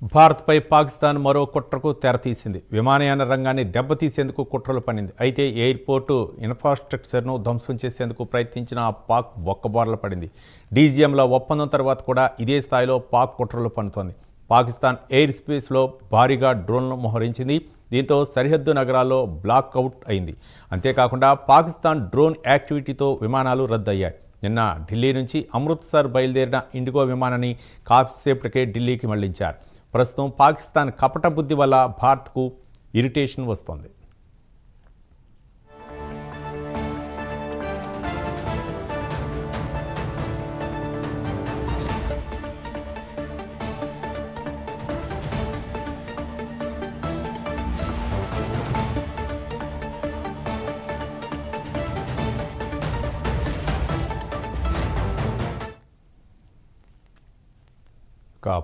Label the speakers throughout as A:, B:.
A: భారత్పై పాకిస్తాన్ మరో కుట్రకు తెరతీసింది. విమానయాన రంగాన్ని దెబ్బతీసేందుకు కుట్రలు పన్నింది. అయితే ఎయిర్పోర్టు ఇన్ఫ్రాస్ట్రక్చర్ను ధ్వంసం చేసేందుకు ప్రయత్నించిన పాక్ బొక్కబోర్ల పడింది. డీజీఎంల ఒప్పందం తర్వాత కూడా ఇదే స్థాయిలో పాక్ కుట్రలు పన్నుతోంది. పాకిస్తాన్ ఎయిర్ స్పేస్లో భారీగా డ్రోన్లను మోహరించింది. దీంతో సరిహద్దు నగరాల్లో బ్లాక్అవుట్ అయింది. అంతేకాకుండా పాకిస్తాన్ డ్రోన్ యాక్టివిటీతో విమానాలు రద్దయ్యాయి. నిన్న ఢిల్లీ నుంచి అమృత్సర్ బయలుదేరిన ఇండిగో విమానాన్ని కాసేపటికే ఢిల్లీకి మళ్లించారు. ప్రస్తుతం పాకిస్తాన్ కపట బుద్ధి వల్ల భారత్కు ఇరిటేషన్ వస్తోంది.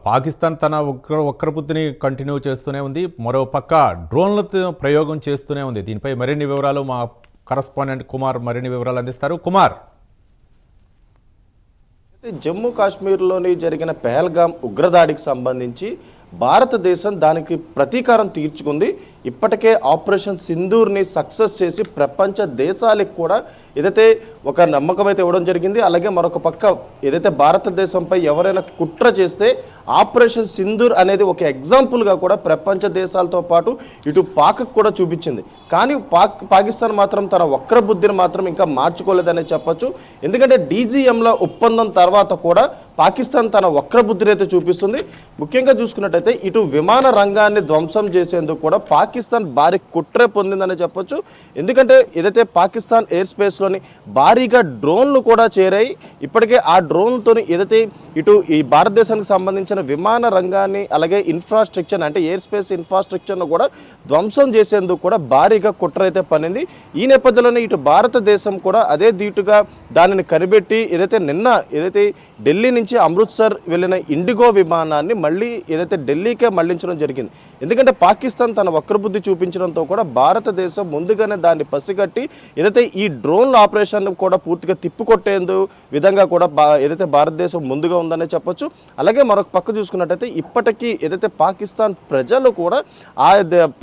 A: పాకిస్తాన్ తన వక్రబుద్ధిని కంటిన్యూ చేస్తూనే ఉంది. మరోపక్క డ్రోన్లతో ప్రయోగం చేస్తూనే ఉంది. దీనిపై మరిన్ని వివరాలు మా కరస్పాండెంట్ కుమార్ మరిన్ని వివరాలు అందిస్తారు. కుమార్,
B: జమ్మూ కాశ్మీర్లోని జరిగిన పెహల్గామ్ ఉగ్రదాడికి సంబంధించి భారతదేశం దానికి ప్రతీకారం తీర్చుకుంది. ఇప్పటికే ఆపరేషన్ సింధూర్ని సక్సెస్ చేసి ప్రపంచ దేశాలకు కూడా ఏదైతే ఒక నమ్మకం అయితే ఇవ్వడం జరిగింది. అలాగే మరొక పక్క ఏదైతే భారతదేశంపై ఎవరైనా కుట్ర చేస్తే ఆపరేషన్ సింధూర్ అనేది ఒక ఎగ్జాంపుల్గా కూడా ప్రపంచ దేశాలతో పాటు ఇటు పాక్కు కూడా చూపించింది. కానీ పాకిస్తాన్ మాత్రం తన వక్ర బుద్ధిని మాత్రం ఇంకా మార్చుకోలేదనే చెప్పొచ్చు. ఎందుకంటే డీజీఎంల ఒప్పందం తర్వాత కూడా పాకిస్తాన్ తన వక్ర బుద్ధిని అయితే చూపిస్తుంది. ముఖ్యంగా చూసుకున్నట్టయితే ఇటు విమాన రంగాన్ని ధ్వంసం చేసేందుకు కూడా పాకిస్తాన్ భారీ కుట్ర పొందిందని చెప్పొచ్చు. ఎందుకంటే ఏదైతే పాకిస్తాన్ ఎయిర్ స్పేస్లోని భారీగా డ్రోన్లు కూడా చేరాయి. ఇప్పటికే ఆ డ్రోన్లతో ఏదైతే ఇటు ఈ భారతదేశానికి సంబంధించిన విమాన రంగాన్ని అలాగే ఇన్ఫ్రాస్ట్రక్చర్ అంటే ఎయిర్ స్పేస్ ఇన్ఫ్రాస్ట్రక్చర్ను కూడా ధ్వంసం చేసేందుకు కూడా భారీగా కుట్ర అయితే పనింది. ఈ నేపథ్యంలోనే ఇటు భారతదేశం కూడా అదే ధీటుగా దానిని కనిపెట్టి ఏదైతే ఢిల్లీ నుంచి అమృత్సర్ వెళ్ళిన ఇండిగో విమానాన్ని మళ్ళీ ఏదైతే ఢిల్లీకే మళ్లించడం జరిగింది. ఎందుకంటే పాకిస్తాన్ తన వక్రబుద్ధి చూపించడంతో కూడా భారతదేశం ముందుగానే దాన్ని పసిగట్టి ఏదైతే ఈ డ్రోన్ ఆపరేషన్ కూడా పూర్తిగా తిప్పికొట్టేందు విధంగా కూడా ఏదైతే భారతదేశం ముందుగా ఉందనే చెప్పొచ్చు. అలాగే మరొక పక్క చూసుకున్నట్టయితే ఇప్పటికీ ఏదైతే పాకిస్తాన్ ప్రజలు కూడా ఆ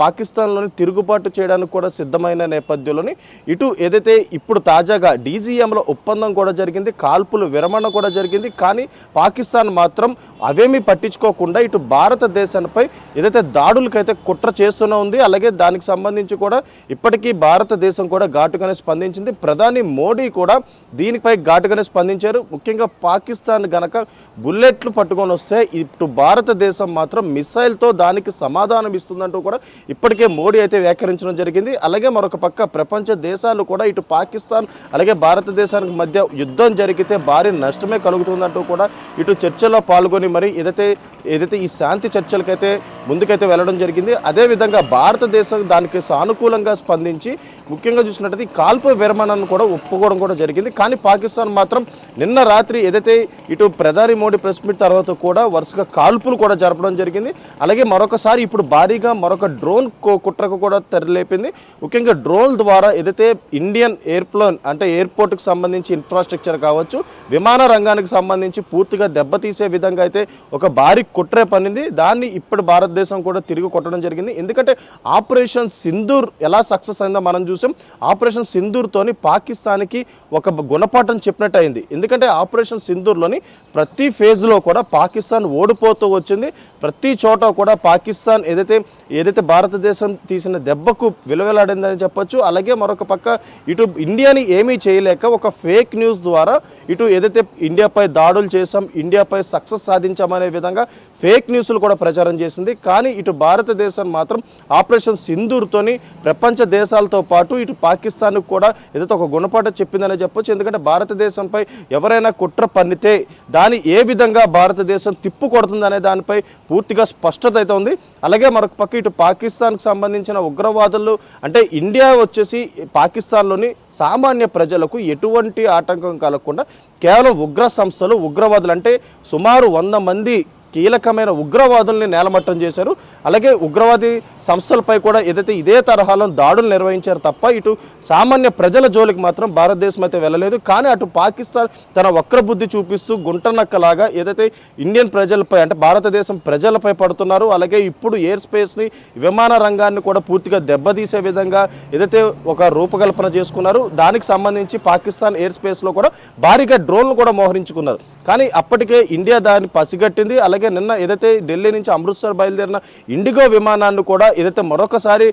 B: పాకిస్తాన్లోని తిరుగుబాటు చేయడానికి కూడా సిద్ధమైన నేపథ్యంలోని ఇటు ఏదైతే ఇప్పుడు తాజాగా డీజీఎంలో ఒప్పందం కూడా జరిగింది, కాల్పులు విరమణ కూడా జరిగింది. కానీ పాకిస్తాన్ మాత్రం అవేమీ పట్టించుకోకుండా ఇటు భారతదేశంపై ఏదైతే దాడులకైతే కుట్ర చేస్తూనే ఉంది. అలాగే దానికి సంబంధించి కూడా ఇప్పటికీ భారతదేశం కూడా ఘాటుగానే స్పందించింది. ప్రధాని మోడీ కూడా దీనిపై ఘాటుగానే స్పందించారు. ముఖ్యంగా పాకిస్తాన్ గనక బుల్లెట్లు పట్టుకొని వస్తే ఇటు భారతదేశం మాత్రం మిసైల్తో దానికి సమాధానం ఇస్తుందంటూ కూడా ఇప్పటికే మోడీ అయితే వ్యాఖ్యానించడం జరిగింది. అలాగే మరొక పక్క ప్రపంచ దేశాలు కూడా ఇటు పాకిస్తాన్ అలాగే భారతదేశానికి మధ్య యుద్ధం జరిగితే భారీ నష్టమే కలుగుతుందంటూ కూడా ఇటు చర్చల్లో పాల్గొని మరి ఏదైతే ఈ శాంతి చర్చలకైతే ముందుకైతే వెళ్ళడం జరిగింది. అదేవిధంగా భారతదేశం దానికి సానుకూలంగా స్పందించి ముఖ్యంగా చూసినట్టయితే కాల్పు విరమణను కూడా ఒప్పుకోవడం కూడా జరిగింది. కానీ పాకిస్తాన్ మాత్రం నిన్న రాత్రి ఏదైతే ఇటు ప్రధాని మోడీ ప్రెస్ మీట్ తర్వాత కూడా వరుసగా కాల్పులు కూడా జరపడం జరిగింది. అలాగే మరొకసారి ఇప్పుడు భారీగా మరొక డ్రోన్ కుట్రకు కూడా తెరలేపింది. ముఖ్యంగా డ్రోన్ ద్వారా ఏదైతే ఇండియన్ ఎయిర్ప్లేన్ అంటే ఎయిర్పోర్ట్కి సంబంధించి ఇన్ఫ్రాస్ట్రక్చర్ కావచ్చు, విమాన రంగానికి సంబంధించి పూర్తిగా దెబ్బతీసే విధంగా అయితే ఒక భారీ కుట్రే పనింది. దాన్ని ఇప్పుడు భారతదేశం కూడా తిరిగి కొట్టడం జరిగింది. ఎందుకంటే ఆపరేషన్ సింధూర్ ఎలా సక్సెస్ అయిందో మనం చూసాం. ఆపరేషన్ సింధూర్తోని పాకిస్తాన్కి ఒక గుణపాఠం చెప్పినట్టు అయింది. ఎందుకంటే ఆపరేషన్ సింధూర్లోని ప్రతి ఫేజ్లో కూడా పాకిస్తాన్ ఓడిపోతూ వచ్చింది. ప్రతి చోట కూడా పాకిస్తాన్ ఏదైతే భారతదేశం తీసిన దెబ్బకు విలువలాడిందని చెప్పొచ్చు. అలాగే మరొక పక్క ఇటు ఇండియాని ఏమీ చేయలేక ఒక ఫేక్ న్యూస్ ద్వారా ఇటు ఏదైతే ఇండియాపై దాడులు చేసాం, ఇండియాపై సక్సెస్ సాధించామనే విధంగా ఫేక్ న్యూస్లు కూడా ప్రచారం చేసింది. కానీ ఇటు భారతదేశం మాత్రం ఆపరేషన్ సింధూర్తోని ప్రపంచ దేశాలతో పాటు ఇటు పాకిస్తాన్కు కూడా ఏదైతే ఒక గుణపాఠం చెప్పిందనే చెప్పొచ్చు. ఎందుకంటే భారతదేశంపై ఎవరైనా కుట్ర పన్నితే దాన్ని ఏ విధంగా భారతదేశం తిప్పు కొడుతుందనే దానిపై పూర్తిగా స్పష్టత అయితే ఉంది. అలాగే మరొక పక్క ఇటు పాకిస్తాన్కి సంబంధించిన ఉగ్రవాదులు అంటే ఇండియా వచ్చేసి పాకిస్తాన్లోని సామాన్య ప్రజలకు ఎటువంటి ఆటంకం కలగకుండా కేవలం ఉగ్ర సంస్థలు ఉగ్రవాదులు అంటే సుమారు 100 మంది కీలకమైన ఉగ్రవాదుల్ని నేలమట్టం చేశారు. అలాగే ఉగ్రవాది సంస్థలపై కూడా ఏదైతే ఇదే తరహాలో దాడులు నిర్వహించారు తప్ప ఇటు సామాన్య ప్రజల జోలికి మాత్రం భారతదేశం అయితే వెళ్ళలేదు. కానీ అటు పాకిస్తాన్ తన వక్రబుద్ధి చూపిస్తూ గుంటనక్కలాగా ఏదైతే ఇండియన్ ప్రజలపై అంటే భారతదేశం ప్రజలపై పడుతున్నారు. అలాగే ఇప్పుడు ఎయిర్ స్పేస్ని విమాన రంగాన్ని కూడా పూర్తిగా దెబ్బతీసే విధంగా ఏదైతే ఒక రూపకల్పన చేసుకున్నారు. దానికి సంబంధించి పాకిస్తాన్ ఎయిర్ స్పేస్లో కూడా భారీగా డ్రోన్లు కూడా మోహరించుకున్నారు. కానీ అప్పటికే ఇండియా దాన్ని పసిగట్టింది. అలాగే నిన్న ఏదైతే ఢిల్లీ నుంచి అమృత్సర్ బయలుదేరిన ఇండిగో విమానాన్ని కూడా ఏదైతే మరొకసారి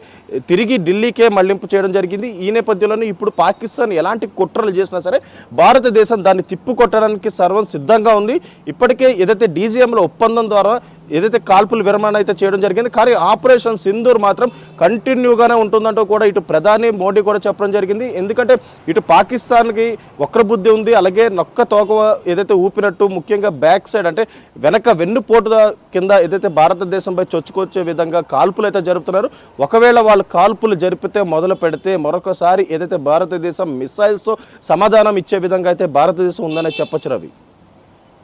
B: తిరిగి ఢిల్లీకే మళ్లింపు చేయడం జరిగింది. ఈ నేపథ్యంలోనే ఇప్పుడు పాకిస్తాన్ ఎలాంటి కుట్రలు చేసినా సరే భారతదేశం దాన్ని తిప్పుకొట్టడానికి సర్వం సిద్ధంగా ఉంది. ఇప్పటికే ఏదైతే డీజీఎంల ఒప్పందం ద్వారా ఏదైతే కాల్పుల విరమణ అయితే చేయడం జరిగింది. కానీ ఆపరేషన్ సింధూర్ మాత్రం కంటిన్యూగానే ఉంటుందంటూ కూడా ఇటు ప్రధాని మోడీ కూడా చెప్పడం జరిగింది. ఎందుకంటే ఇటు పాకిస్తాన్కి వక్రబుద్ధి ఉంది. అలాగే నొక్క తోక ఏదైతే ఊపినట్టు ముఖ్యంగా బ్యాక్ సైడ్ అంటే వెనక వెన్నుపోటు కింద ఏదైతే భారతదేశంపై చొచ్చుకొచ్చే విధంగా కాల్పులు అయితే జరుపుతున్నారు. ఒకవేళ వాళ్ళు కాల్పులు జరిపితే మొదలు పెడితే మరొకసారి ఏదైతే భారతదేశం మిసైల్స్తో సమాధానం ఇచ్చే విధంగా అయితే భారతదేశం ఉందనే చెప్పొచ్చు రవి.